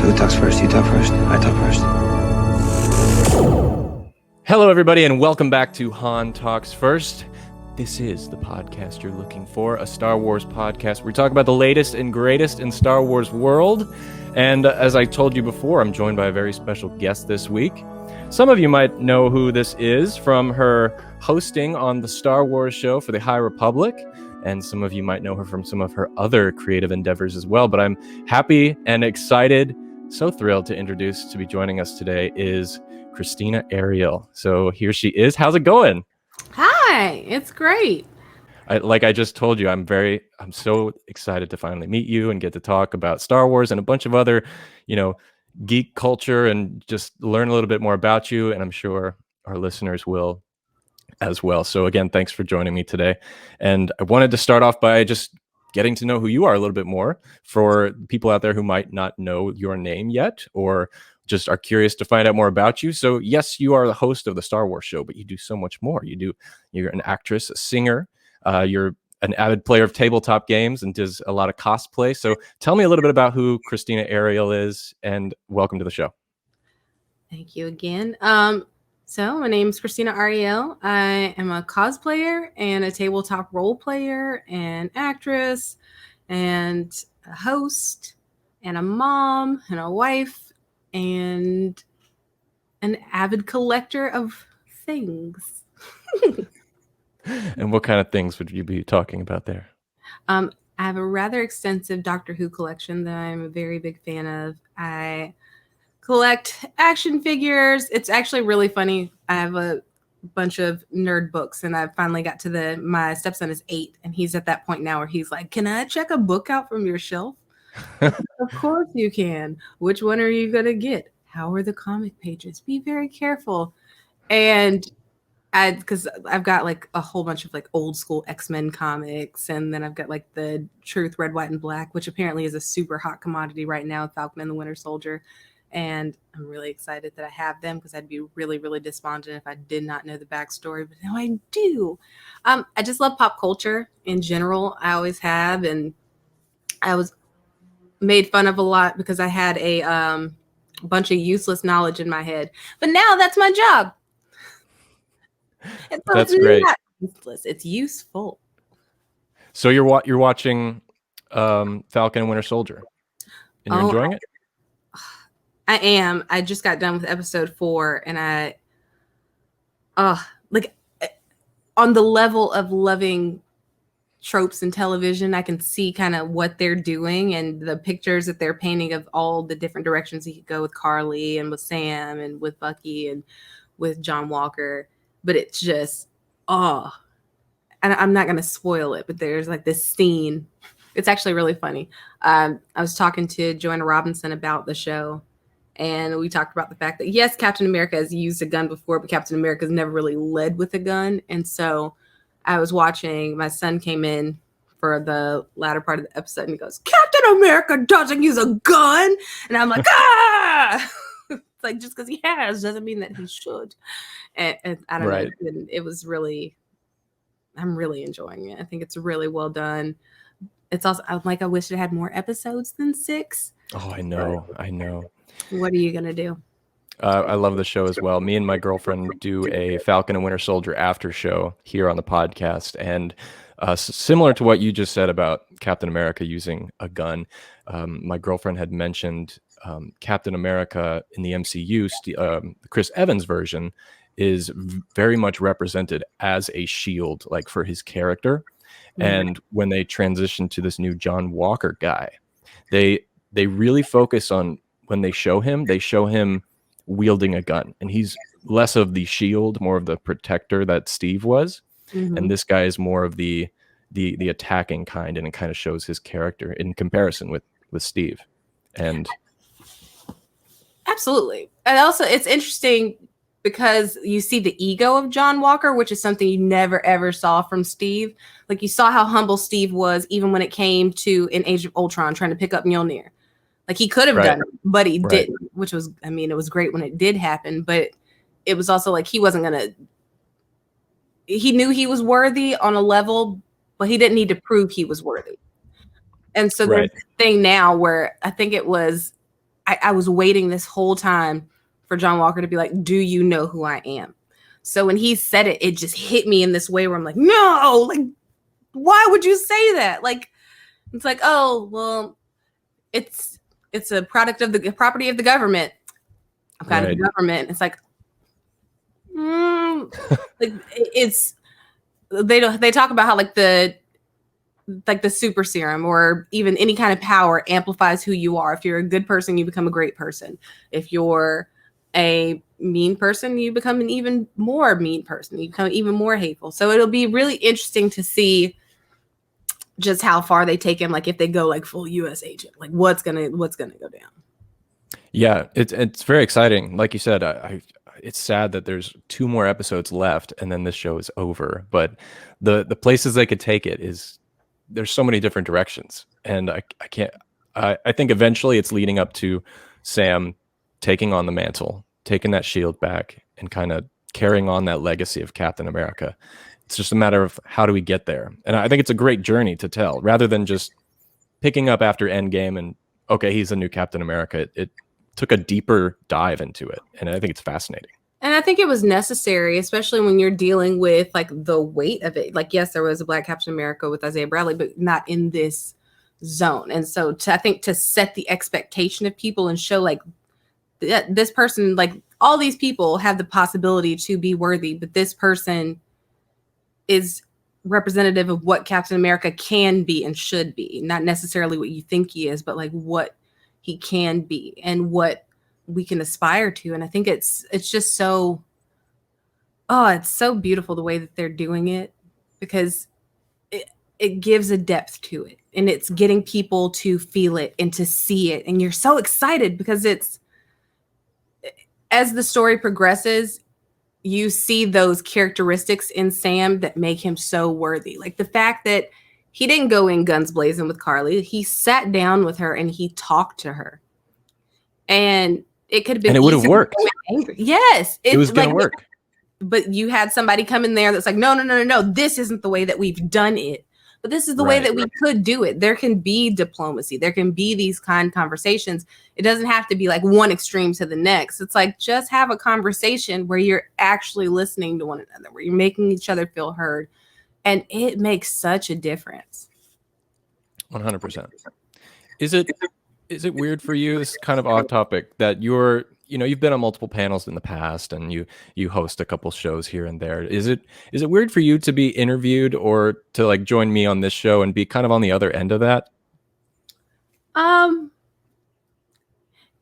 Who talks first? You talk first? I talk first. Hello, everybody, and welcome back to Han Talks First. This is the podcast you're looking for, a Star Wars podcast where we talk about the latest and greatest in Star Wars world. And as I told you before, I'm joined by a very special guest this week. Some of you might know who this is from her hosting on the Star Wars show for the High Republic, and some of you might know her from some of her other creative endeavors as well. But I'm happy and excited, so thrilled to be joining us today is Krystina Arielle. So here she is. How's it going? Hi, it's great. Like I just told you, I'm so excited to finally meet you and get to talk about Star Wars and a bunch of other, geek culture and just learn a little bit more about you. And I'm sure our listeners will as well. So again, thanks for joining me today. And I wanted to start off by just getting to know who you are a little bit more for people out there who might not know your name yet or just are curious to find out more about you. So yes, you are the host of the Star Wars show, but you do so much more. You're an actress, a singer, you're an avid player of tabletop games and does a lot of cosplay. So tell me a little bit about who Krystina Arielle is, and welcome to the show. Thank you again. So my name is Krystina Arielle. I am a cosplayer and a tabletop role player and actress and a host and a mom and a wife and an avid collector of things. And what kind of things would you be talking about there? I have a rather extensive Doctor Who collection that I'm a very big fan of. I collect action figures. It's actually really funny. I have a bunch of nerd books, and I finally got to my stepson is 8, and he's at that point now where he's like, "Can I check a book out from your shelf?" Of course you can. Which one are you gonna get? How are the comic pages? Be very careful. And because I've got like a whole bunch of like old school X-Men comics, and then I've got like the Truth, Red, White, and Black, which apparently is a super hot commodity right now, Falcon and the Winter Soldier. And I'm really excited that I have them because I'd be really, really despondent if I did not know the backstory, but now I do. I just love pop culture in general. I always have, and I was made fun of a lot because I had a bunch of useless knowledge in my head. But now that's my job. That's great. Not useless. It's useful. So you're watching Falcon and Winter Soldier, and you're enjoying it? I am. I just got done with episode 4, and on the level of loving tropes in television, I can see kind of what they're doing and the pictures that they're painting of all the different directions he could go with Carly and with Sam and with Bucky and with John Walker. But it's just, and I'm not going to spoil it, but there's like this scene. It's actually really funny. I was talking to Joanna Robinson about the show, and we talked about the fact that, yes, Captain America has used a gun before, but Captain America's never really led with a gun. And so I was watching, my son came in for the latter part of the episode, and he goes, "Captain America doesn't use a gun." And I'm like, ah! It's like, just because he has doesn't mean that he should. And I don't know. And it was really, I'm really enjoying it. I think it's really well done. It's also, I wish it had more episodes than 6. Oh, I know. What are you going to do? I love the show as well. Me and my girlfriend do a Falcon and Winter Soldier after show here on the podcast. And similar to what you just said about Captain America using a gun, my girlfriend had mentioned Captain America in the MCU, the Chris Evans version, is very much represented as a shield, like for his character. Mm-hmm. And when they transition to this new John Walker guy, they really focus on, when they show him wielding a gun, and he's less of the shield, more of the protector that Steve was. Mm-hmm. And this guy is more of the attacking kind, and it kind of shows his character in comparison with Steve. And absolutely. And also it's interesting because you see the ego of John Walker, which is something you never ever saw from Steve. Like, you saw how humble Steve was even when it came to in Age of Ultron trying to pick up Mjolnir. Like, he could have done it, but he didn't, which was, I mean, it was great when it did happen, but it was also like he wasn't going to, he knew he was worthy on a level, but he didn't need to prove he was worthy. And so there's a thing now where I think it was, I was waiting this whole time for John Walker to be like, do you know who I am? So when he said it, it just hit me in this way where I'm like, no, like, why would you say that? Like, it's like, oh, well, it's a product of the property of the government. I'm kind of the government. It's like, like it's they talk about how like the super serum or even any kind of power amplifies who you are. If you're a good person, you become a great person. If you're a mean person, you become an even more mean person. You become even more hateful. So it'll be really interesting to see just how far they take him. Like if they go like full US agent, like what's gonna go down. Yeah, it's very exciting. Like you said, it's sad that there's 2 more episodes left and then this show is over. But the places they could take it is there's so many different directions, and I can't. I think eventually it's leading up to Sam taking on the mantle, taking that shield back, and kind of carrying on that legacy of Captain America. It's just a matter of how do we get there, and I think it's a great journey to tell, rather than just picking up after Endgame and okay, he's a new Captain America. It took a deeper dive into it, and I think it's fascinating. And I think it was necessary, especially when you're dealing with like the weight of it. Like, yes, there was a Black Captain America with Isaiah Bradley, but not in this zone. And so I think to set the expectation of people and show like this person, like all these people have the possibility to be worthy, but this person is representative of what Captain America can be and should be, not necessarily what you think he is, but like what he can be and what we can aspire to. And I think it's just so, it's so beautiful the way that they're doing it, because it gives a depth to it, and it's getting people to feel it and to see it. And you're so excited because it's, as the story progresses, you see those characteristics in Sam that make him so worthy. Like the fact that he didn't go in guns blazing with Carly. He sat down with her and he talked to her. And it could have been, and it would have worked. Yes. It was going to work. But you had somebody come in there that's like, no. This isn't the way that we've done it. But this is the way that we could do it. There can be diplomacy. There can be these kind of conversations. It doesn't have to be like one extreme to the next. It's like, just have a conversation where you're actually listening to one another, where you're making each other feel heard. And it makes such a difference. 100%. Is it weird for you, this is kind of off topic, that you've been on multiple panels in the past and you host a couple shows here and there. Is it weird for you to be interviewed or to like join me on this show and be kind of on the other end of that?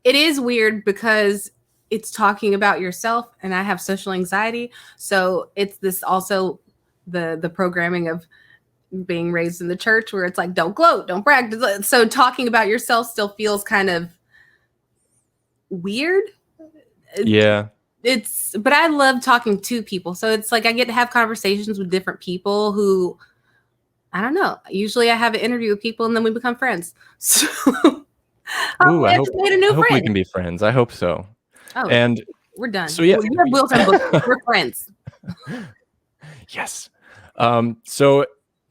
It is weird because it's talking about yourself, and I have social anxiety. So it's this also the programming of being raised in the church where it's like, don't gloat, don't brag. So talking about yourself still feels kind of weird. Yeah. But I love talking to people. So it's like I get to have conversations with different people who, I don't know. Usually I have an interview with people and then we become friends. So I hope friend. we can be friends. I hope so. Oh, and we're done. So yeah, we're friends. Yes. So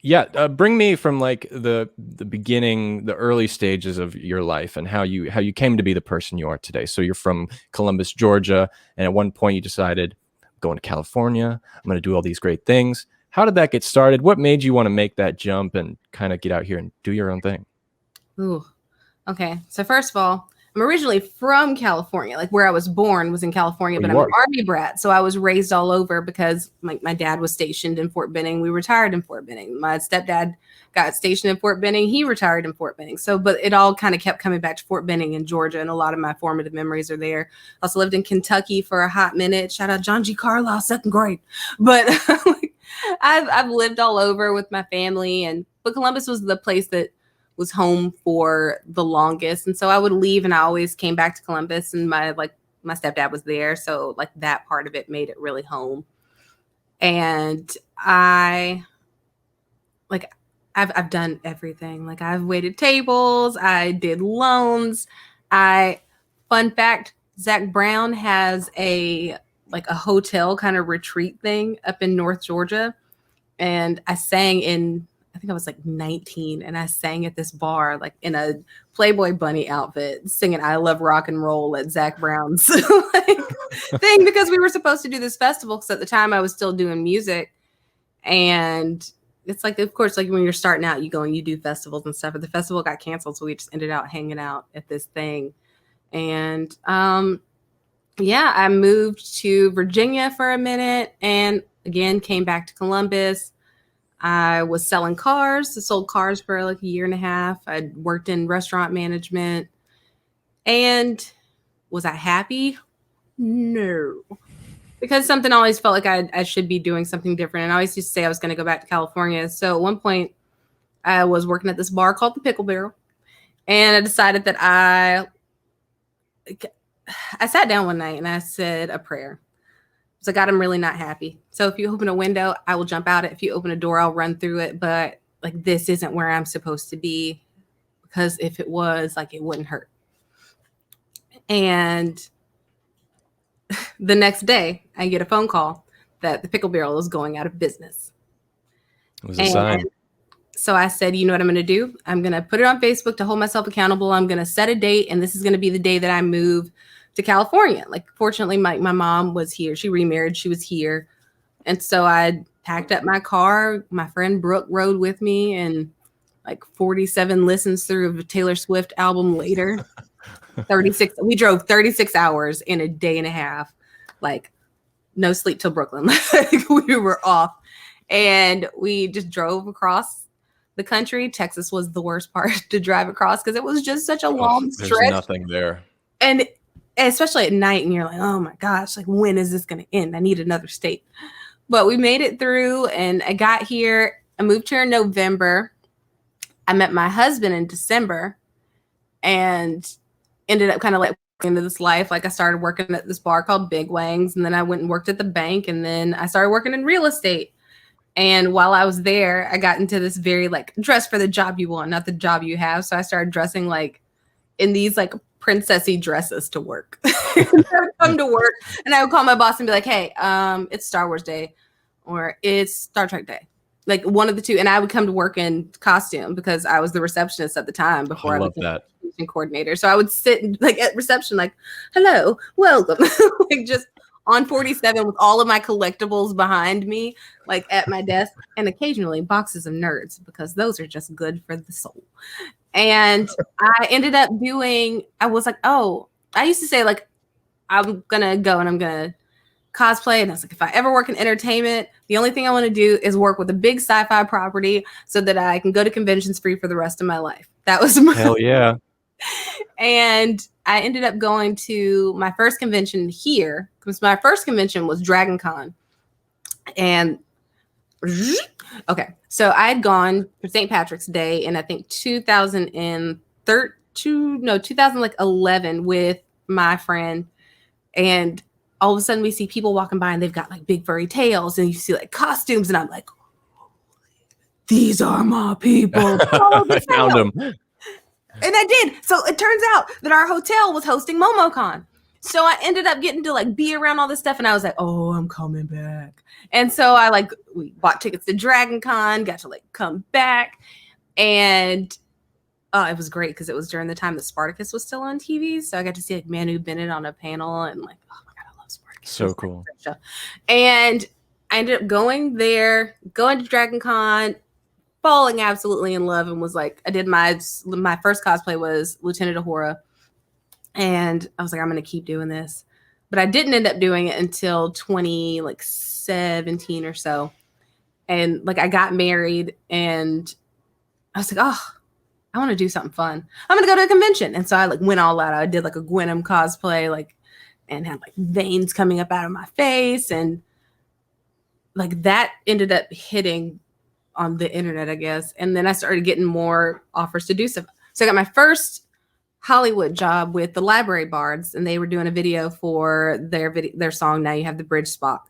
yeah, bring me from like the beginning, the early stages of your life, and how you came to be the person you are today. So you're from Columbus, Georgia, and at one point you decided, I'm going to California, I'm going to do all these great things. How did that get started? What made you want to make that jump and kind of get out here and do your own thing? Ooh, okay. So first of all, I'm originally from California. Like where I was born was in California, but I'm an Army brat. So I was raised all over because my dad was stationed in Fort Benning. We retired in Fort Benning. My stepdad got stationed in Fort Benning. He retired in Fort Benning. So, but it all kind of kept coming back to Fort Benning in Georgia. And a lot of my formative memories are there. I also lived in Kentucky for a hot minute. Shout out John G. Carlisle, second grade. But I've lived all over with my family. But Columbus was the place that was home for the longest. And so I would leave and I always came back to Columbus, and my stepdad was there. So like that part of it made it really home. And I've done everything. Like I've waited tables, I did loans. Fun fact, Zach Brown has a hotel kind of retreat thing up in North Georgia. And I sang in, I think I was like 19, and I sang at this bar like in a Playboy bunny outfit, singing "I Love Rock and Roll" at Zach Brown's like thing, because we were supposed to do this festival. Because at the time I was still doing music, and it's like, of course, like when you're starting out, you go and you do festivals and stuff. But the festival got canceled, so we just ended up hanging out at this thing. And yeah, I moved to Virginia for a minute, and again came back to Columbus. I was selling cars. I sold cars for like a year and a half. I worked in restaurant management. And was I happy? No. Because something always felt like I should be doing something different. And I always used to say I was going to go back to California. So at one point, I was working at this bar called the Pickle Barrel. And I decided that I sat down one night and I said a prayer. So God, I'm really not happy. So if you open a window, I will jump out it. If you open a door, I'll run through it. But like, this isn't where I'm supposed to be, because if it was, like, it wouldn't hurt. And the next day I get a phone call that the Pickle Barrel is going out of business. It was a sign. So I said, you know what I'm going to do? I'm going to put it on Facebook to hold myself accountable. I'm going to set a date, and this is going to be the day that I move to California. Like, fortunately, my mom was here. She remarried. She was here. And so I packed up my car. My friend Brooke rode with me, and like 47 listens through a Taylor Swift album later, 36. We drove 36 hours in a day and a half, like no sleep till Brooklyn. Like, we were off, and we just drove across the country. Texas was the worst part to drive across because it was just such a long stretch. There's nothing there. And especially at night, and you're like, oh my gosh, like, when is this going to end? I need another state. But we made it through, and I got here. I moved here in November. I met my husband in December and ended up kind of like into this life. Like, I started working at this bar called Big Wangs, and then I went and worked at the bank, and then I started working in real estate. And while I was there, I got into this very like dress for the job you want, not the job you have. So I started dressing like in these like princessy dresses to work. I would come to work, and I would call my boss and be like, hey, it's Star Wars Day, or it's Star Trek Day. Like, one of the two. And I would come to work in costume because I was the receptionist at the time before I was the coordinator. So I would sit like at reception, like, hello, welcome, like just on 47 with all of my collectibles behind me, like at my desk, and occasionally boxes of Nerds, because those are just good for the soul. And I ended up I was like, oh, I used to say like, I'm going to go and I'm going to cosplay. And I was like, if I ever work in entertainment, the only thing I want to do is work with a big sci-fi property so that I can go to conventions free for the rest of my life. That was my hell yeah. And I ended up going to my first convention here, because my first convention was Dragon Con. And okay, so I had gone for St. Patrick's Day in I think 2011 with my friend, and all of a sudden we see people walking by and they've got like big furry tails, and you see like costumes, and I'm like, these are my people. I found them. And I did. So it turns out that our hotel was hosting MomoCon. So I ended up getting to like be around all this stuff, and I was like, oh, I'm coming back. And so we bought tickets to Dragon Con, got to like come back. And it was great because it was during the time that Spartacus was still on TV. So I got to see like Manu Bennett on a panel, and like, oh my God, I love Spartacus. So cool. And I ended up going to Dragon Con, falling absolutely in love, and was like, I did my first cosplay was Lieutenant Uhura, and I was like, I'm gonna keep doing this. But I didn't end up doing it until 2017 or so. And like, I got married, and I was like, oh, I want to do something fun. I'm gonna go to a convention. And so I like went all out. I did like a Gwenem cosplay, like, and had like veins coming up out of my face, and like that ended up hitting on the internet, I guess. And then I started getting more offers to do stuff. So I got my first Hollywood job with the Library Bards, and they were doing a video for their song, Now You Have the Bridge Spock.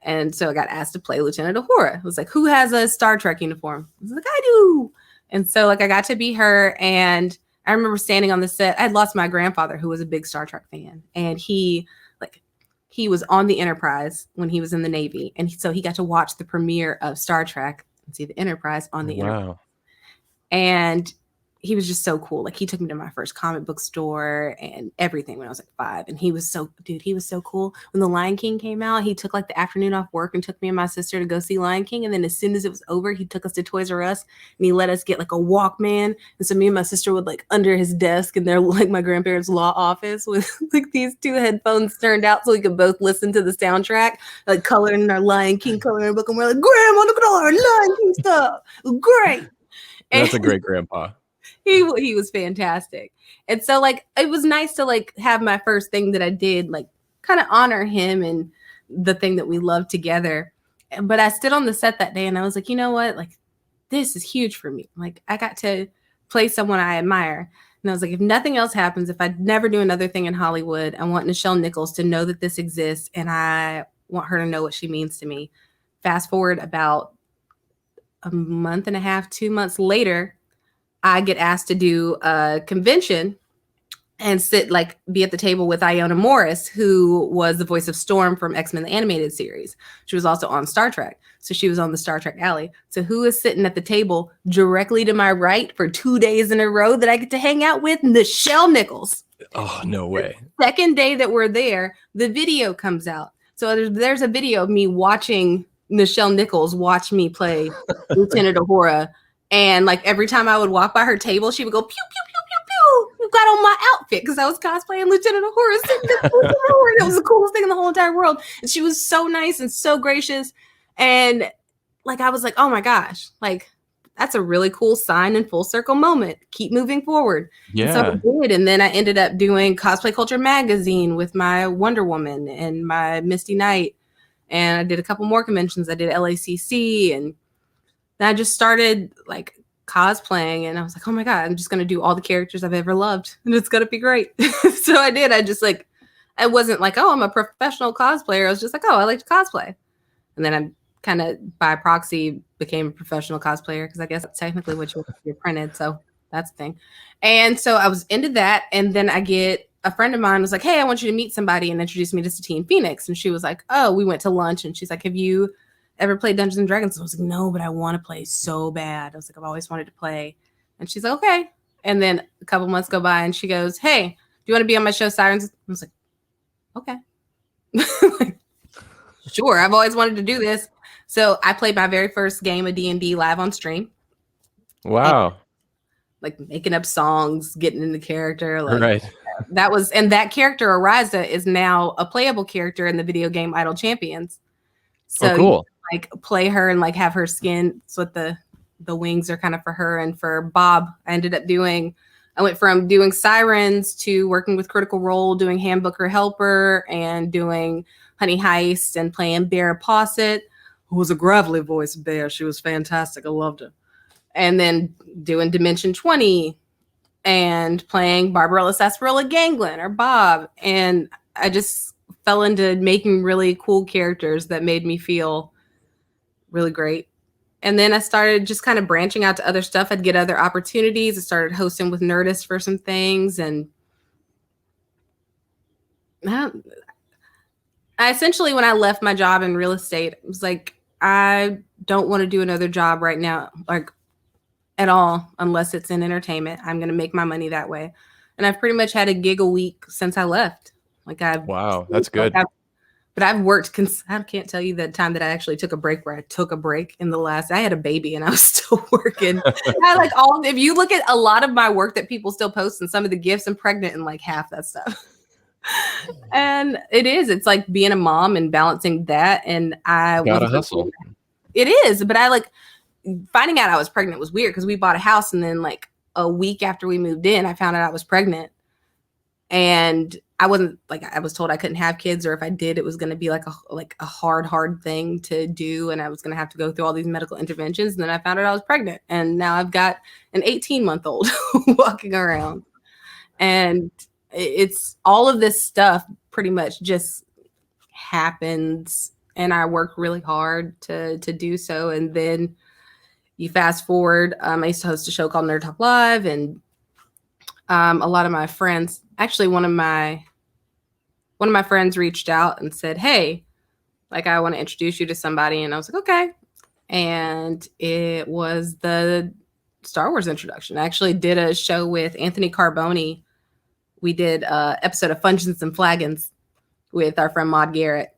And so I got asked to play Lieutenant Uhura. It was like, who has a Star Trek uniform? I was like, I do. And so like I got to be her, and I remember standing on the set. I had lost my grandfather, who was a big Star Trek fan, and he was on the Enterprise when he was in the Navy, and so he got to watch the premiere of Star Trek and see the Enterprise on the Enterprise. Wow. And he was just so cool. Like, he took me to my first comic book store and everything when I was like 5. And he was so cool. When The Lion King came out, he took like the afternoon off work and took me and my sister to go see Lion King. And then as soon as it was over, he took us to Toys R Us and he let us get like a Walkman. And so me and my sister would like under his desk in their like my grandparents' law office with like these 2 headphones turned out so we could both listen to the soundtrack, like coloring our Lion King coloring book. And we're like, Grandma, look at all our Lion King stuff. It was great. That's a great grandpa. He was fantastic. And so like it was nice to like have my first thing that I did like kind of honor him and the thing that we loved together. But I stood on the set that day and I was like, you know what? Like, this is huge for me. Like, I got to play someone I admire. And I was like, if nothing else happens, if I never do another thing in Hollywood, I want Nichelle Nichols to know that this exists and I want her to know what she means to me. Fast forward about a month and a half, 2 months later, I get asked to do a convention and be at the table with Iona Morris, who was the voice of Storm from X-Men, the animated series. She was also on Star Trek. So she was on the Star Trek Alley. So who is sitting at the table directly to my right for 2 days in a row that I get to hang out with? Nichelle Nichols. Oh, no way. The second day that we're there, the video comes out. So there's a video of me watching Nichelle Nichols watch me play Lieutenant Uhura. And like every time I would walk by her table, she would go, pew, pew, pew, pew, pew. You got on my outfit because I was cosplaying Lieutenant Uhura. It was the coolest thing in the whole entire world. And she was so nice and so gracious. And like, I was like, oh my gosh, like that's a really cool sign and full circle moment. Keep moving forward. Yeah. And so I did. And then I ended up doing Cosplay Culture Magazine with my Wonder Woman and my Misty Knight. And I did a couple more conventions. I did LACC and I just started like cosplaying and I was like, oh my God, I'm just going to do all the characters I've ever loved and it's going to be great. So I did. I wasn't like, oh, I'm a professional cosplayer. I was just like, oh, I like to cosplay. And then I kind of by proxy became a professional cosplayer because I guess that's technically what you're printed. So that's the thing. And so I was into that. And then I get a friend of mine was like, hey, I want you to meet somebody and introduce me to Satine Phoenix. And she was like, oh, we went to lunch and she's like, have you ever played Dungeons and Dragons? I was like, no, but I want to play so bad. I was like, I've always wanted to play. And she's like, okay. And then a couple months go by and she goes, hey, do you want to be on my show Sirens? I was like, okay. Like, sure. I've always wanted to do this. So I played my very first game of D&D live on stream. Wow. And, like making up songs, getting into character. Like, right. That character, Ariza, is now a playable character in the video game Idle Champions. So cool. Like play her and like have her skin. So the wings are kind of for her and for Bob. I went from doing Sirens to working with Critical Role, doing Handbooker Helper and doing Honey Heist and playing Bear Posset, who was a gravelly voice bear. She was fantastic. I loved her. And then doing Dimension 20 and playing Barbarella Sarsaparilla Ganglin or Bob. And I just fell into making really cool characters that made me feel really great. And then I started just kind of branching out to other stuff. I'd get other opportunities. I started hosting with Nerdist for some things. And I essentially, when I left my job in real estate, it was like, I don't want to do another job right now, like at all, unless it's in entertainment. I'm going to make my money that way. And I've pretty much had a gig a week since I left. Wow, that's good. But I've worked, I can't tell you the time that I actually took a break where I took a break I had a baby and I was still working. If you look at a lot of my work that people still post and some of the gifts, I'm pregnant in like half that stuff. And it's like being a mom and balancing that. And I gotta hustle. It is, but finding out I was pregnant was weird because we bought a house and then like a week after we moved in, I found out I was pregnant. And I wasn't like, I was told I couldn't have kids, or if I did, it was going to be like a hard thing to do. And I was going to have to go through all these medical interventions. And then I found out I was pregnant. And now I've got an 18-month-old walking around. And it's all of this stuff pretty much just happens. And I work really hard to do so. And then you fast forward, I used to host a show called Nerd Talk Live. And a lot of my friends, actually one of my friends reached out and said, hey, like I want to introduce you to somebody. And I was like, okay. and it was the Star Wars introduction. I actually did a show with Anthony Carboni. We did an episode of Funsions and Flagons with our friend Maud Garrett.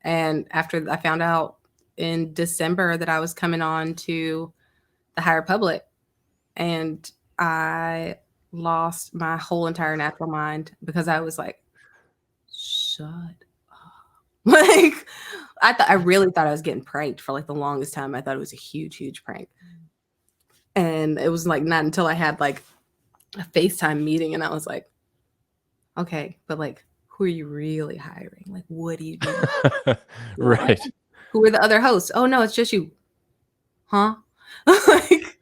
And after I found out in December that I was coming on to the High Republic, and I lost my whole entire natural mind because I was like, shut up. Like, I really thought I was getting pranked for like the longest time. I thought it was a huge prank. And it was like not until I had like a FaceTime meeting and I was like, okay, but like, who are you really hiring? Like, what do you do? Right. Who are the other hosts? Oh no, it's just you. Huh? Like,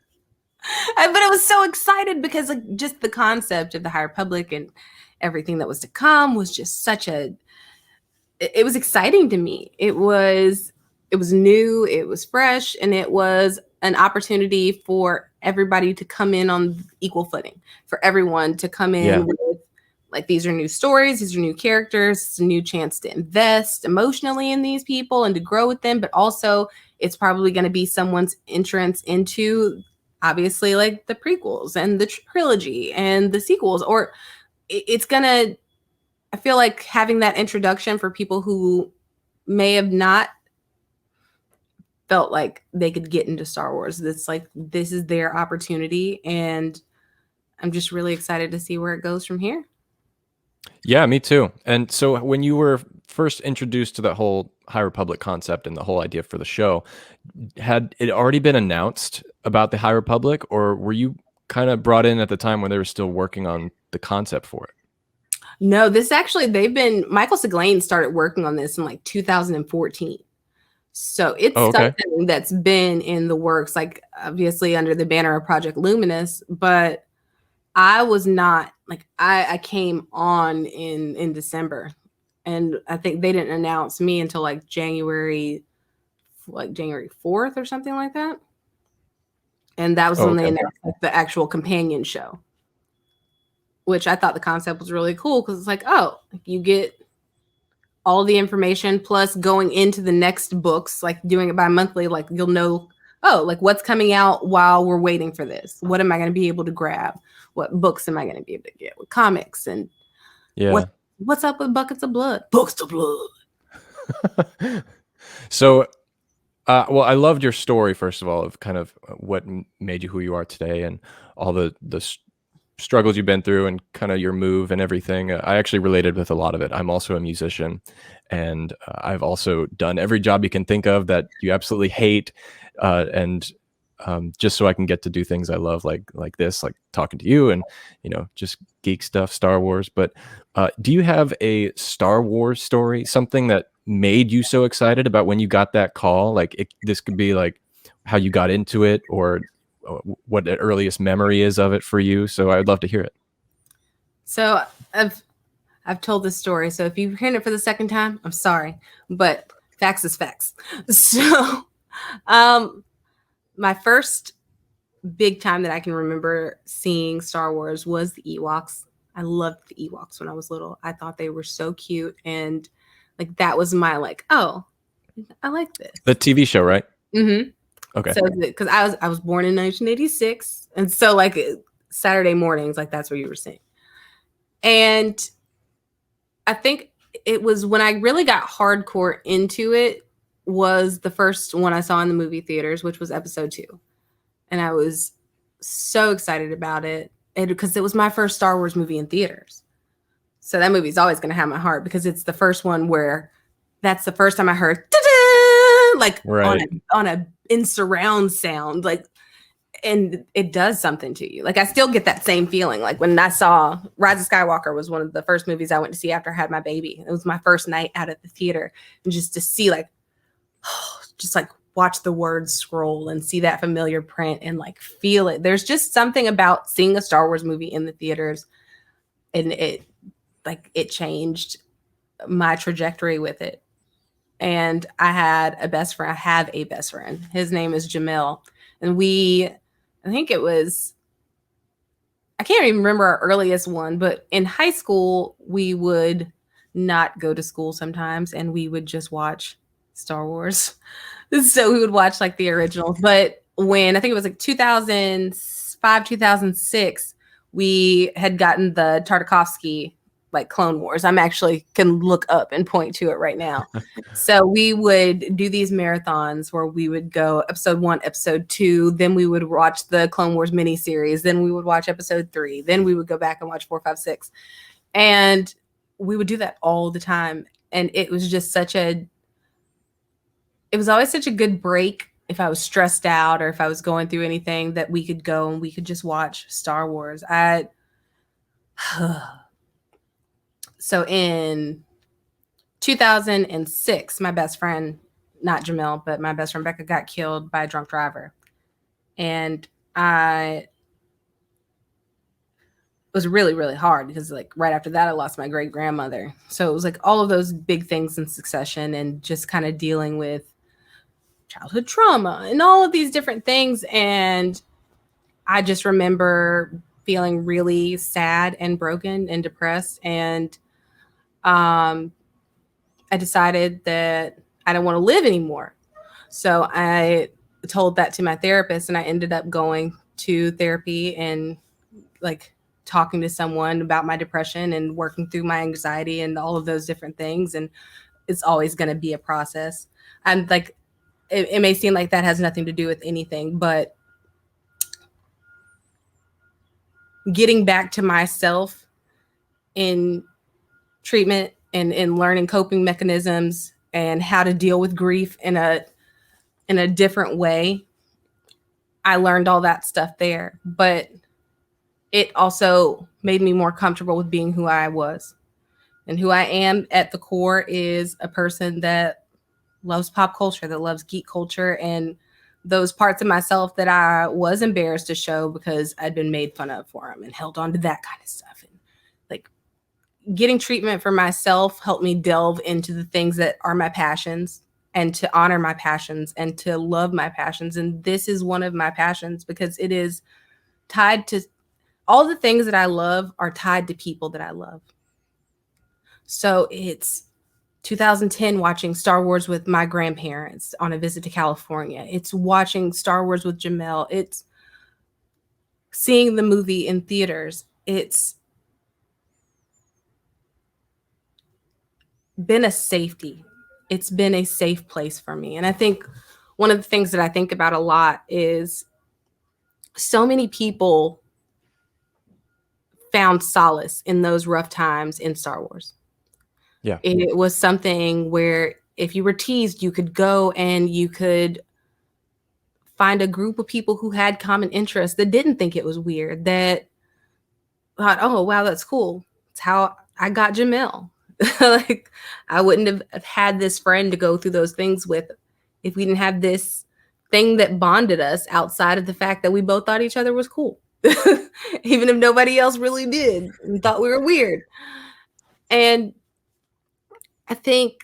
but I was so excited because like just the concept of the High Republic and everything that was to come was just it was exciting to me. It was new, it was fresh, and it was an opportunity for everybody to come in on equal footing, for everyone to come in with like, these are new stories, these are new characters, it's a new chance to invest emotionally in these people and to grow with them, but also it's probably going to be someone's entrance into obviously like the prequels and the trilogy and the sequels, or it's going to, I feel like having that introduction for people who may have not felt like they could get into Star Wars. It's like, this is their opportunity. And I'm just really excited to see where it goes from here. Yeah, me too. And so when you were first introduced to the whole High Republic concept and the whole idea for the show, had it already been announced about the High Republic, or were you kind of brought in at the time when they were still working on the concept for it? No, this actually, Michael Seglain started working on this in like 2014. So it's something that's been in the works, like obviously under the banner of Project Luminous, but I was not like, I came on in December, and I think they didn't announce me until like January 4th or something like that. And that was when they announced like, the actual companion show, which I thought the concept was really cool because it's like, oh, you get all the information plus going into the next books, like doing it bi-monthly, like you'll know, oh, like what's coming out while we're waiting for this. What am I going to be able to grab? What books am I going to be able to get with comics? And what's up with Buckets of Blood? Books of Blood. So, well, I loved your story, first of all, of kind of what made you who you are today and all the struggles you've been through and kind of your move and everything. I actually related with a lot of it. I'm also a musician, and I've also done every job you can think of that you absolutely hate, and just so I can get to do things I love, like this, like talking to you and, you know, just geek stuff, Star Wars. But do you have a Star Wars story, something that made you so excited about when you got that call? Like this could be like how you got into it, or what the earliest memory is of it for you. So I'd love to hear it. So I've told this story. So if you've heard it for the second time, I'm sorry, but facts is facts. So my first big time that I can remember seeing Star Wars was the Ewoks. I loved the Ewoks when I was little. I thought they were so cute. And like, that was my like, oh, I like this. The TV show, right? Mm-hmm. Okay. So because I was born in 1986. And so like Saturday mornings, like that's what you were seeing. And I think it was when I really got hardcore into it was the first one I saw in the movie theaters, which was episode 2. And I was so excited about it because it was my first Star Wars movie in theaters. So that movie is always going to have my heart because it's the first one where that's the first time I heard like in surround sound, like, and it does something to you. Like I still get that same feeling. Like when I saw Rise of Skywalker was one of the first movies I went to see after I had my baby. It was my first night out at the theater, and just to see like, just like watch the words scroll and see that familiar print and like feel it. There's just something about seeing a Star Wars movie in the theaters, and it changed my trajectory with it. And I have a best friend. His name is Jamil. And I can't even remember our earliest one, but in high school, we would not go to school sometimes and we would just watch Star Wars. So we would watch like the originals. But when I think it was like 2005, 2006, we had gotten the Tartakovsky like Clone Wars. I'm actually can look up and point to it right now. So we would do these marathons where we would go episode 1, episode 2, then we would watch the Clone Wars miniseries, then we would watch episode 3, then we would go back and watch 4, 5, 6. And we would do that all the time. And it was just it was always such a good break if I was stressed out or if I was going through anything that we could go and we could just watch Star Wars. So in 2006, my best friend, not Jamel, but my best friend Becca got killed by a drunk driver. And it was really, really hard because like right after that, I lost my great grandmother. So it was like all of those big things in succession and just kind of dealing with childhood trauma and all of these different things. And I just remember feeling really sad and broken and depressed. And I decided that I don't want to live anymore. So I told that to my therapist, and I ended up going to therapy and like talking to someone about my depression and working through my anxiety and all of those different things. And it's always going to be a process. I'm like, it may seem like that has nothing to do with anything, but getting back to myself in treatment and in learning coping mechanisms and how to deal with grief in a different way. I learned all that stuff there, but it also made me more comfortable with being who I was. And who I am at the core is a person that loves pop culture, that loves geek culture, and those parts of myself that I was embarrassed to show because I'd been made fun of for them and held on to that kind of stuff. And like getting treatment for myself helped me delve into the things that are my passions and to honor my passions and to love my passions. And this is one of my passions because it is tied to all the things that I love are tied to people that I love. So it's 2010 watching Star Wars with my grandparents on a visit to California. It's watching Star Wars with Jamel. It's seeing the movie in theaters. It's been a safety. It's been a safe place for me. And I think one of the things that I think about a lot is so many people found solace in those rough times in Star Wars. Yeah. It was something where if you were teased, you could go and you could find a group of people who had common interests that didn't think it was weird, that thought, oh, wow, that's cool. It's how I got Jamel. Like I wouldn't have had this friend to go through those things with if we didn't have this thing that bonded us outside of the fact that we both thought each other was cool. Even if nobody else really did and thought we were weird. And I think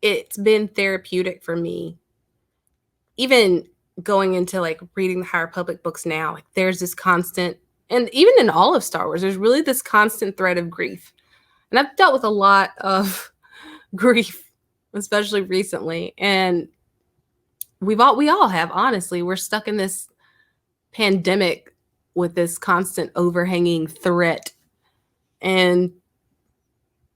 it's been therapeutic for me. Even going into like reading the High Republic books now, like there's this constant, and even in all of Star Wars, there's really this constant thread of grief. And I've dealt with a lot of grief, especially recently. And we all have, honestly. We're stuck in this pandemic with this constant overhanging threat. And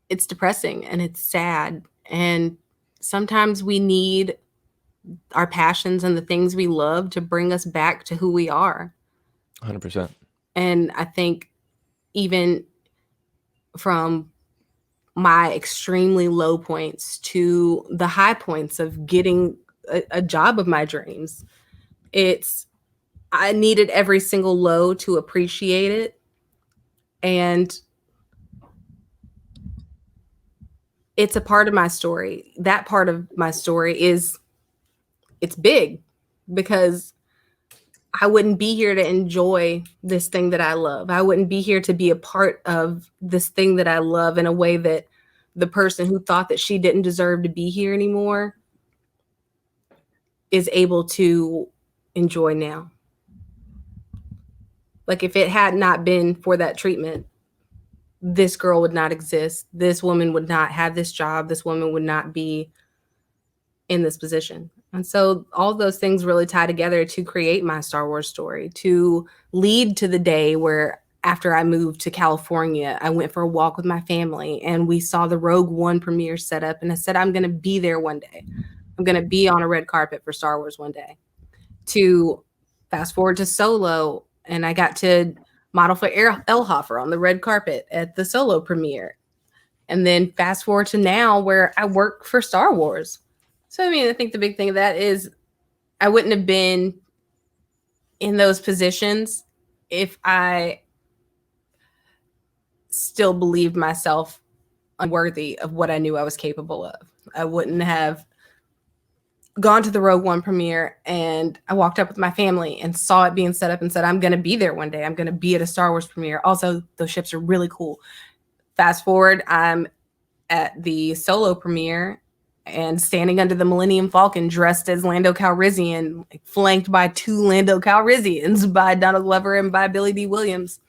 it's depressing and it's sad. And sometimes we need our passions and the things we love to bring us back to who we are. 100%. And I think even from my extremely low points to the high points of getting a job of my dreams, I needed every single low to appreciate it. And it's a part of my story. That part of my story it's big because I wouldn't be here to enjoy this thing that I love. I wouldn't be here to be a part of this thing that I love in a way that the person who thought that she didn't deserve to be here anymore is able to enjoy now. Like if it had not been for that treatment, this girl would not exist. This woman would not have this job. This woman would not be in this position. And so all those things really tie together to create my Star Wars story, to lead to the day where after I moved to California, I went for a walk with my family and we saw the Rogue One premiere set up. And I said, I'm going to be there one day. I'm going to be on a red carpet for Star Wars one day. To fast forward to Solo, and I got to model for Elhofer on the red carpet at the Solo premiere. And then fast forward to now where I work for Star Wars. So, I mean, I think the big thing of that is I wouldn't have been in those positions if I still believed myself unworthy of what I knew I was capable of. I wouldn't have gone to the Rogue One premiere and I walked up with my family and saw it being set up and said, I'm going to be there one day. I'm going to be at a Star Wars premiere. Also, those ships are really cool. Fast forward, I'm at the Solo premiere and standing under the Millennium Falcon dressed as Lando Calrissian, flanked by 2 Lando Calrissians, by Donald Glover and by Billy D. Williams.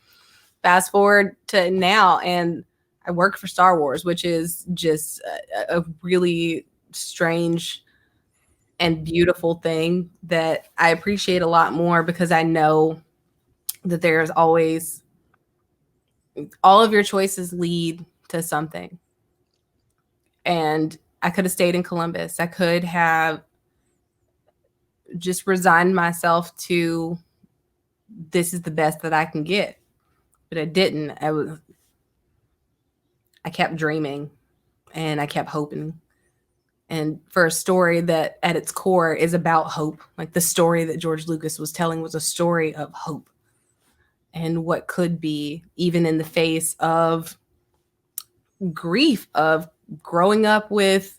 Fast forward to now, and I work for Star Wars, which is just a really strange and beautiful thing that I appreciate a lot more, because I know that there's always, all of your choices lead to something. And I could have stayed in Columbus. I could have just resigned myself to, this is the best that I can get. But I didn't. I kept dreaming and I kept hoping. And for a story that at its core is about hope, like the story that George Lucas was telling was a story of hope and what could be, even in the face of grief, of growing up with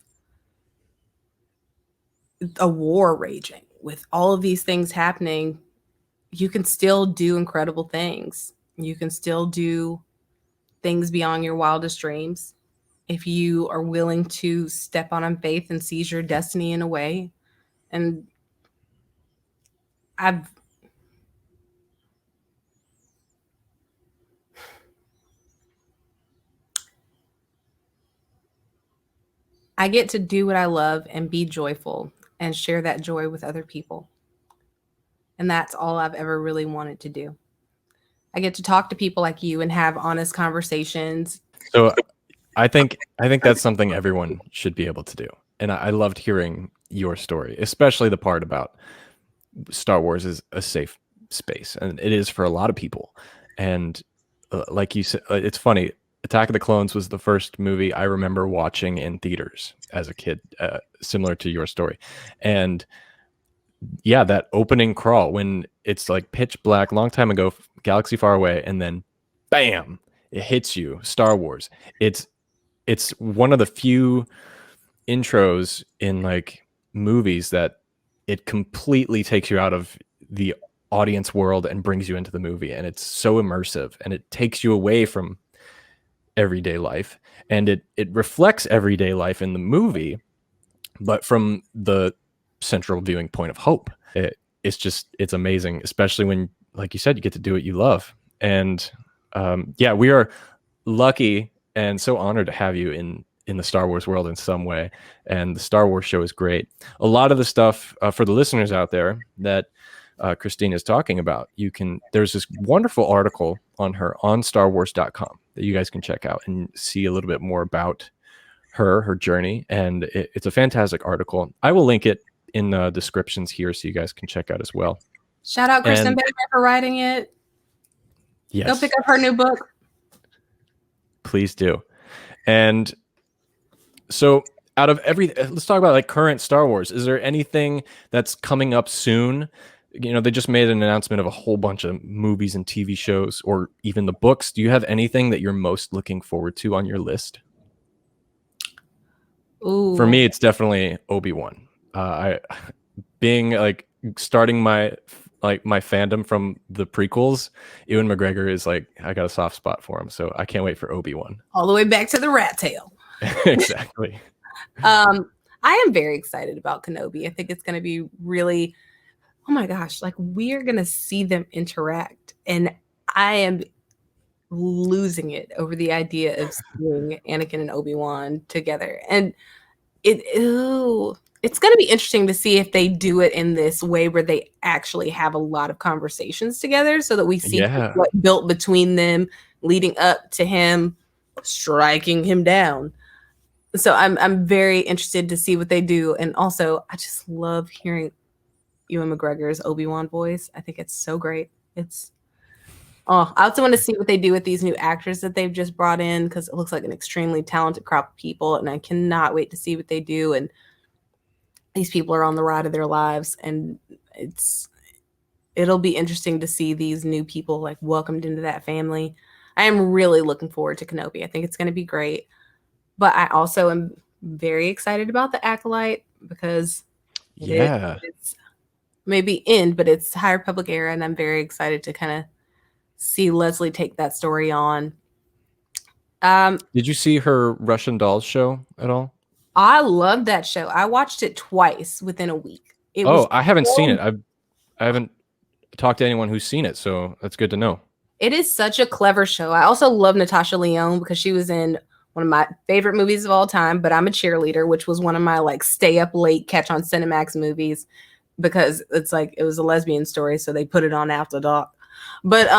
a war raging, with all of these things happening, you can still do incredible things. You can still do things beyond your wildest dreams if you are willing to step on faith and seize your destiny in a way. And I get to do what I love and be joyful and share that joy with other people. And that's all I've ever really wanted to do. I get to talk to people like you and have honest conversations. So I think that's something everyone should be able to do. And I loved hearing your story, especially the part about Star Wars is a safe space, and it is for a lot of people. And like you said, it's funny. Attack of the Clones was the first movie I remember watching in theaters as a kid, similar to your story. And yeah, that opening crawl when it's like pitch black, long time ago, galaxy far away, and then bam, it hits you. Star Wars. It's one of the few intros in like movies that it completely takes you out of the audience world and brings you into the movie, and it's so immersive, and it takes you away from everyday life, and it reflects everyday life in the movie, but from the central viewing point of hope. It's amazing, especially when, like you said, you get to do what you love. And yeah, we are lucky and so honored to have you in the Star Wars world in some way. And the Star Wars show is great. A lot of the stuff for the listeners out there that Krystina is talking about, there's this wonderful article on her on starwars.com that you guys can check out and see a little bit more about her journey. And it's a fantastic article. I will link it in the descriptions here so you guys can check out as well. Shout out Kristen Baker for writing it. Yes. Go pick up her new book. Please do. And so out of let's talk about like current Star Wars. Is there anything that's coming up soon? You know, they just made an announcement of a whole bunch of movies and TV shows, or even the books. Do you have anything that you're most looking forward to on your list? Ooh. For me, it's definitely Obi-Wan. Starting my fandom from the prequels, Ewan McGregor is like, I got a soft spot for him, so I can't wait for Obi-Wan. All the way back to the rat tail. Exactly. I am very excited about Kenobi. I think it's going to be really, oh my gosh, like we are going to see them interact, and I am losing it over the idea of seeing Anakin and Obi-Wan together. And it's going to be interesting to see if they do it in this way where they actually have a lot of conversations together so that we see what built between them leading up to him striking him down. So I'm very interested to see what they do. And also, I just love hearing Ewan McGregor's Obi-Wan voice. I think it's so great. I also want to see what they do with these new actors that they've just brought in, because it looks like an extremely talented crop of people, and I cannot wait to see what they do. And these people are on the ride of their lives, and it'll be interesting to see these new people like welcomed into that family. I am really looking forward to Kenobi. I think it's going to be great. But I also am very excited about the Acolyte, because it's maybe but it's High Republic era, and I'm very excited to kind of see Leslie take that story on. Did you see her Russian Dolls show at all? I love that show. I watched it twice within a week. I haven't seen it. I haven't talked to anyone who's seen it, so that's good to know. It is such a clever show. I also love Natasha Lyonne because she was in one of my favorite movies of all time, But I'm a Cheerleader, which was one of my like stay up late catch on Cinemax movies, because it's like it was a lesbian story, so they put it on after dark. But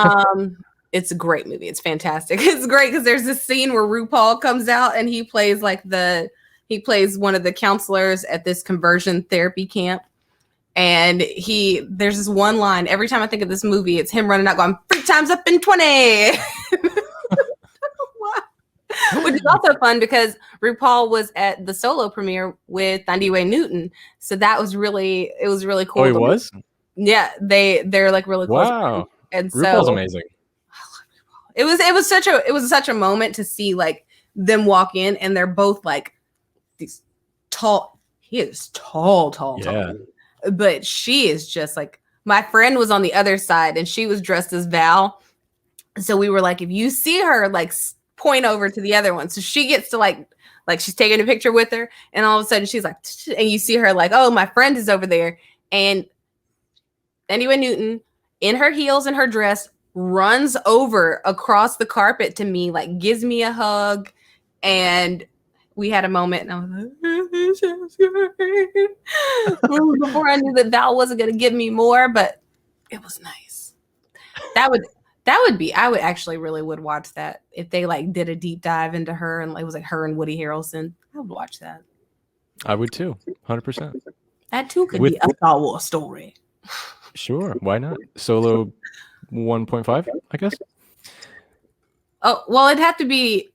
it's a great movie. It's fantastic. It's great because there's this scene where RuPaul comes out and he plays one of the counselors at this conversion therapy camp. And there's this one line. Every time I think of this movie, it's him running out going, 3 times up in 20. Which is also fun because RuPaul was at the solo premiere with Thandiwe Newton. So it was really cool. Oh, he was? Yeah, they're like really close. Wow. And RuPaul's amazing. It was such a moment to see like them walk in, and they're both like these tall. He is tall. Yeah. But she is just like, my friend was on the other side and she was dressed as Val. So we were like, if you see her, like point over to the other one. So she gets to like she's taking a picture with her, and all of a sudden she's like, and you see her like, oh, my friend is over there. And Thandiwe Newton in her heels and her dress runs over across the carpet to me, like gives me a hug. And we had a moment, and I was like, before I knew that Val wasn't going to give me more, but it was nice. That would be, I would actually really would watch that if they like did a deep dive into her, and it was like her and Woody Harrelson. I would watch that. I would too, 100%. That too could be a Star Wars story. Sure, why not? Solo 1.5, I guess. Oh, well, it'd have to be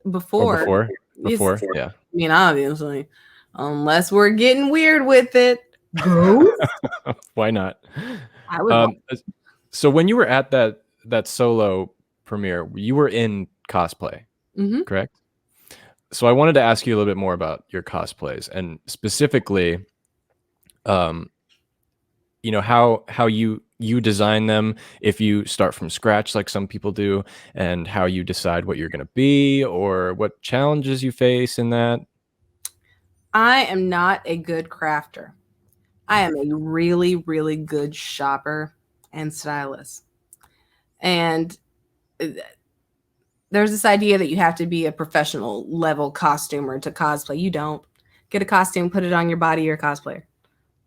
before. Before, yeah. I mean, obviously, unless we're getting weird with it. Why not? I would. So when you were at that solo premiere, you were in cosplay, correct? So I wanted to ask you a little bit more about your cosplays, and specifically, how you design them, if you start from scratch like some people do, and how you decide what you're going to be, or what challenges you face in that. I am not a good crafter. I am a really, really good shopper and stylist. And there's this idea that you have to be a professional level costumer to cosplay. You don't. Get a costume, put it on your body, you're a cosplayer.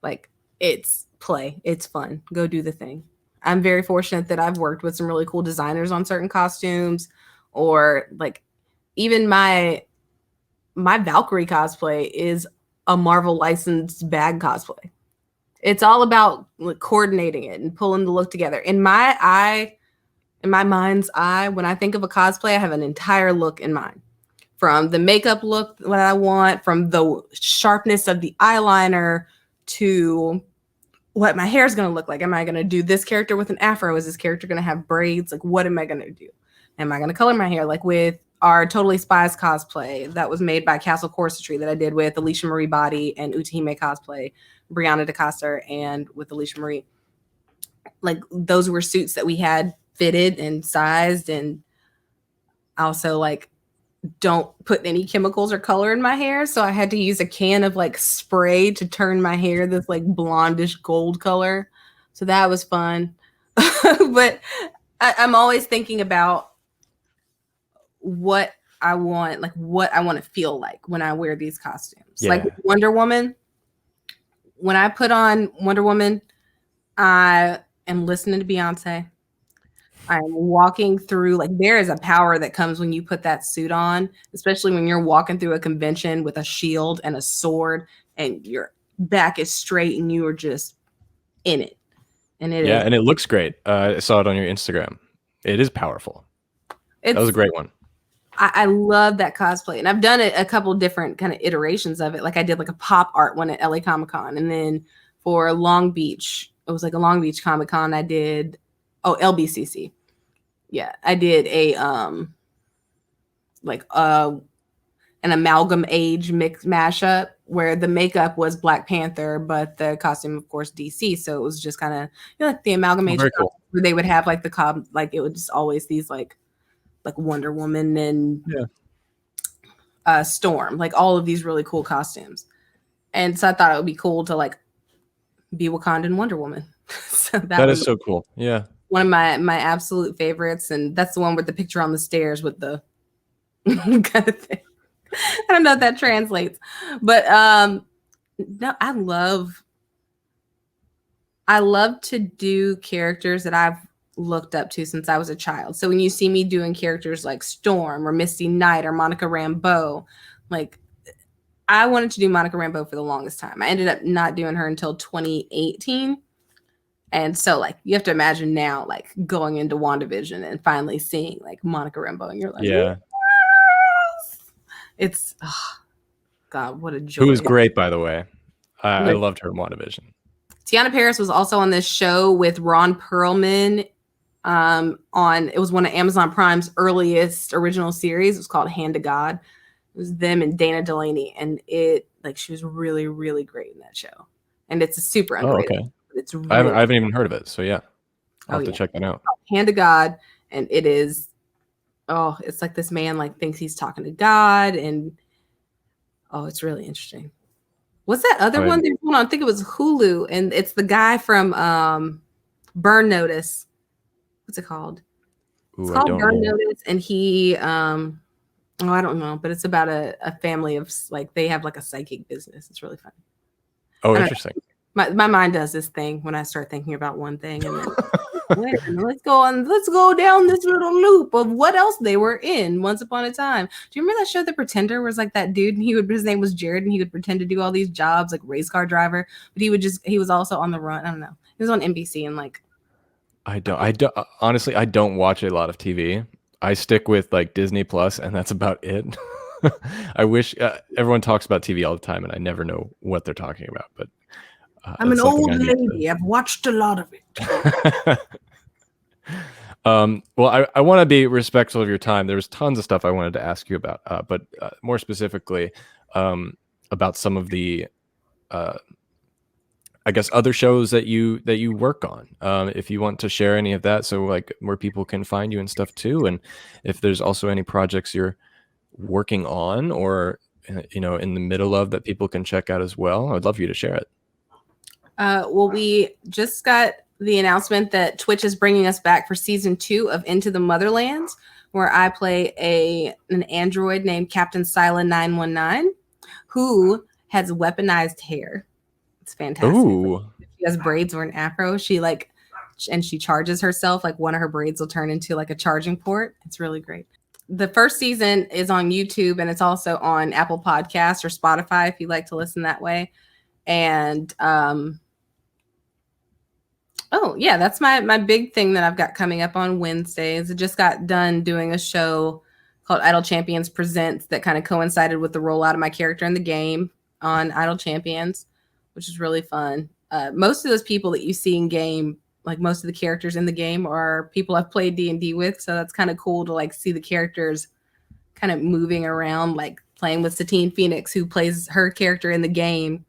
Like, it's play. It's fun. Go do the thing. I'm very fortunate that I've worked with some really cool designers on certain costumes, or like even my Valkyrie cosplay is a Marvel licensed bag cosplay. It's all about like coordinating it and pulling the look together. In my mind's eye, when I think of a cosplay, I have an entire look in mind. From the makeup look that I want, from the sharpness of the eyeliner, to what my hair is going to look like. Am I going to do this character with an afro? Is this character going to have braids? Like, what am I going to do? Am I going to color my hair? Like with our Totally Spies cosplay that was made by Castle Corsetry that I did with Alicia Marie Body and Utahime cosplay, Brianna DeCoster, and with Alicia Marie. Like, those were suits that we had fitted and sized, and also like don't put any chemicals or color in my hair. So I had to use a can of like spray to turn my hair this like blondish gold color. So that was fun. But I'm always thinking about what I want, like what I want to feel like when I wear these costumes. Yeah. Like Wonder Woman, when I put on Wonder Woman, I am listening to Beyonce. I'm walking through, like, there is a power that comes when you put that suit on, especially when you're walking through a convention with a shield and a sword and your back is straight and you are just in it. And it is. And it looks great. I saw it on your Instagram. It is powerful. That was a great one. I love that cosplay. And I've done it a couple different kind of iterations of it. Like I did like a pop art one at LA Comic Con. And then for Long Beach, it was like a Long Beach Comic Con. I did, LBCC. Yeah. I did an amalgam age mix mashup where the makeup was Black Panther, but the costume, of course, DC. So it was just kind of, like the amalgam age cool. where they would have like like it would just always these like Wonder Woman and Storm, like all of these really cool costumes. And so I thought it would be cool to like be Wakandan Wonder Woman. So that is so cool. Yeah. One of my absolute favorites. And that's the one with the picture on the stairs with the kind of thing. I don't know if that translates, but no, I love to do characters that I've looked up to since I was a child. So when you see me doing characters like Storm or Misty Knight or Monica Rambeau, like I wanted to do Monica Rambeau for the longest time. I ended up not doing her until 2018. And so like you have to imagine now like going into WandaVision and finally seeing like Monica Rambeau and you're like, yeah. Yes! It's God, what a joy. Who was great, by the way. I loved her in WandaVision. Tiana Paris was also on this show with Ron Perlman. It was one of Amazon Prime's earliest original series. It was called Hand to God. It was them and Dana Delaney, and she was really, really great in that show. And it's a super underrated. Oh, okay. It's really, I haven't even heard of it, so yeah, I'll have to check that out. Hand to God, and it is. Oh, it's like this man like thinks he's talking to God, and it's really interesting. What's that other one? There's one, I think it was Hulu, and it's the guy from Burn Notice. What's it called? It's called Burn Notice, and he I don't know, but it's about a family of like they have like a psychic business. It's really funny. Oh, interesting. My mind does this thing when I start thinking about one thing, and then let's go down this little loop of what else they were in once upon a time. Do you remember that show The Pretender? Was like that dude, and his name was Jared, and he would pretend to do all these jobs like race car driver, but he was also on the run. I don't know. He was on NBC and like. I don't honestly. I don't watch a lot of TV. I stick with like Disney Plus, and that's about it. I wish everyone talks about TV all the time, and I never know what they're talking about. But I'm an old lady. I've watched a lot of it. Well, I want to be respectful of your time. There's tons of stuff I wanted to ask you about, but more specifically about some of the, I guess, other shows that you work on. If you want to share any of that, so like where people can find you and stuff too, and if there's also any projects you're working on or in the middle of that people can check out as well, I'd love for you to share it. Well, we just got the announcement that Twitch is bringing us back for season 2 of Into the Motherlands, where I play an android named Captain Sila 919, who has weaponized hair. It's fantastic. Ooh. She has braids or an afro. She charges herself. Like one of her braids will turn into like a charging port. It's really great. The first season is on YouTube, and it's also on Apple Podcasts or Spotify if you like to listen that way. And that's my big thing that I've got coming up on Wednesdays. I just got done doing a show called Idle Champions Presents that kind of coincided with the rollout of my character in the game on Idle Champions, which is really fun. Most of those people that you see in game, like most of the characters in the game, are people I've played D&D with. So that's kind of cool to like see the characters kind of moving around, like playing with Satine Phoenix, who plays her character in the game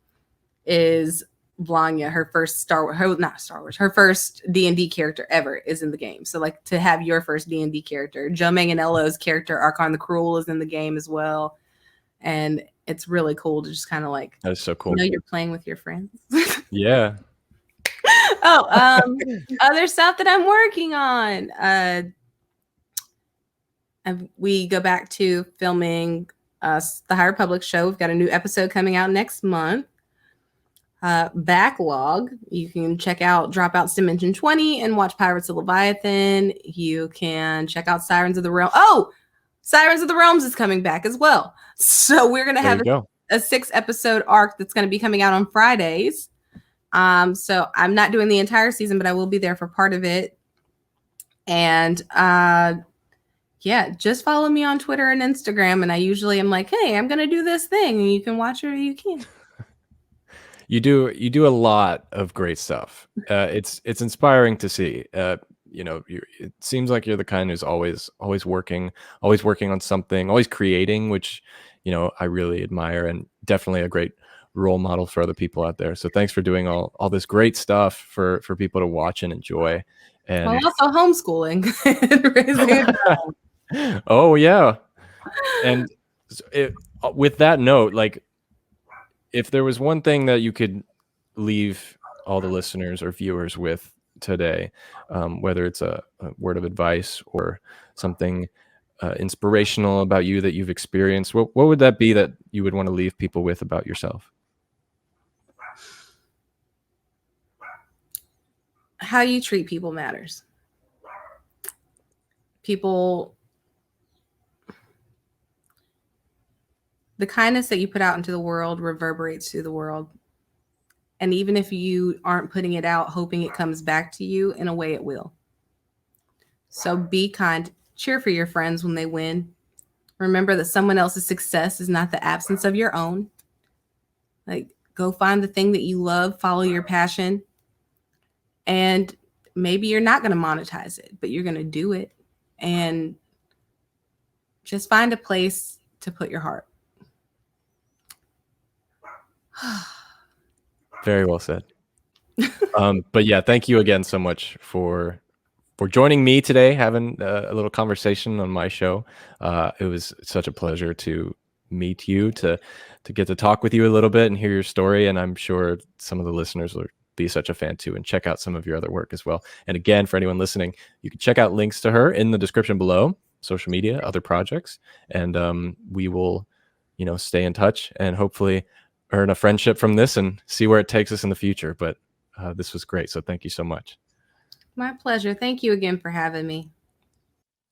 is Blanya. Her first her first D&D character ever is in the game. So like to have your first D&D character, Joe Manganiello's character Archon the Cruel is in the game as well. And it's really cool to just kind of like, that is so cool. You're playing with your friends. Yeah. Other stuff that I'm working on. And we go back to filming the High Republic show. We've got a new episode coming out next month. Backlog. You can check out Dropouts Dimension 20 and watch Pirates of Leviathan. You can check out Sirens of the Realm. Oh, Sirens of the Realms is coming back as well. So we're going to have a 6-episode arc that's going to be coming out on Fridays. So I'm not doing the entire season, but I will be there for part of it. And yeah, just follow me on Twitter and Instagram. And I usually am like, hey, I'm going to do this thing. And you can watch it or you can. You do a lot of great stuff. It's inspiring to see. It seems like you're the kind who's always working on something, always creating, which, I really admire, and definitely a great role model for other people out there. So thanks for doing all this great stuff for people to watch and enjoy. And also homeschooling. Oh yeah. And with that note, like, if there was one thing that you could leave all the listeners or viewers with today, whether it's a word of advice or something inspirational about you that you've experienced, what would that be that you would want to leave people with about yourself? How you treat people matters. People, the kindness that you put out into the world reverberates through the world. And even if you aren't putting it out, hoping it comes back to you, in a way it will. So be kind. Cheer for your friends when they win. Remember that someone else's success is not the absence of your own. Like, go find the thing that you love, follow your passion. And maybe you're not going to monetize it, but you're going to do it. And just find a place to put your heart. Very well said. But yeah, thank you again so much for joining me today, having a little conversation on my show. It was such a pleasure to meet you, to get to talk with you a little bit and hear your story. And I'm sure some of the listeners will be such a fan too, and check out some of your other work as well. And again, for anyone listening, you can check out links to her in the description below, social media, other projects, and we will, stay in touch and hopefully earn a friendship from this and see where it takes us in the future. But this was great. So thank you so much. My pleasure. Thank you again for having me.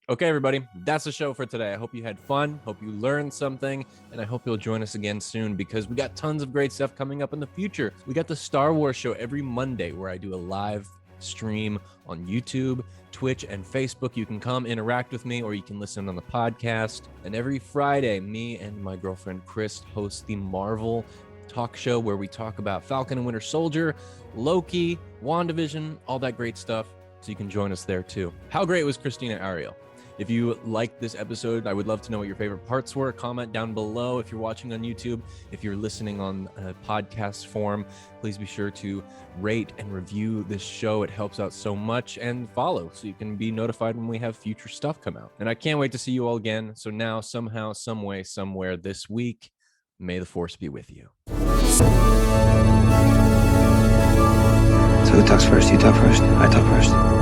Okay, everybody, that's the show for today. I hope you had fun, hope you learned something, and I hope you'll join us again soon, because we got tons of great stuff coming up in the future. We got the Star Wars show every Monday, where I do a live stream on YouTube, Twitch, and Facebook. You can come interact with me, or you can listen on the podcast. And every Friday, me and my girlfriend Chris host the Marvel talk show, where we talk about Falcon and Winter Soldier, Loki, WandaVision, all that great stuff. So you can join us there too. How great was Krystina Arielle? If you liked this episode, I would love to know what your favorite parts were. Comment down below if you're watching on YouTube. If you're listening on podcast form, please be sure to rate and review this show. It helps out so much. And follow so you can be notified when we have future stuff come out. And I can't wait to see you all again. So now, somehow, some way, somewhere this week, may the Force be with you. So who talks first? You talk first? I talk first.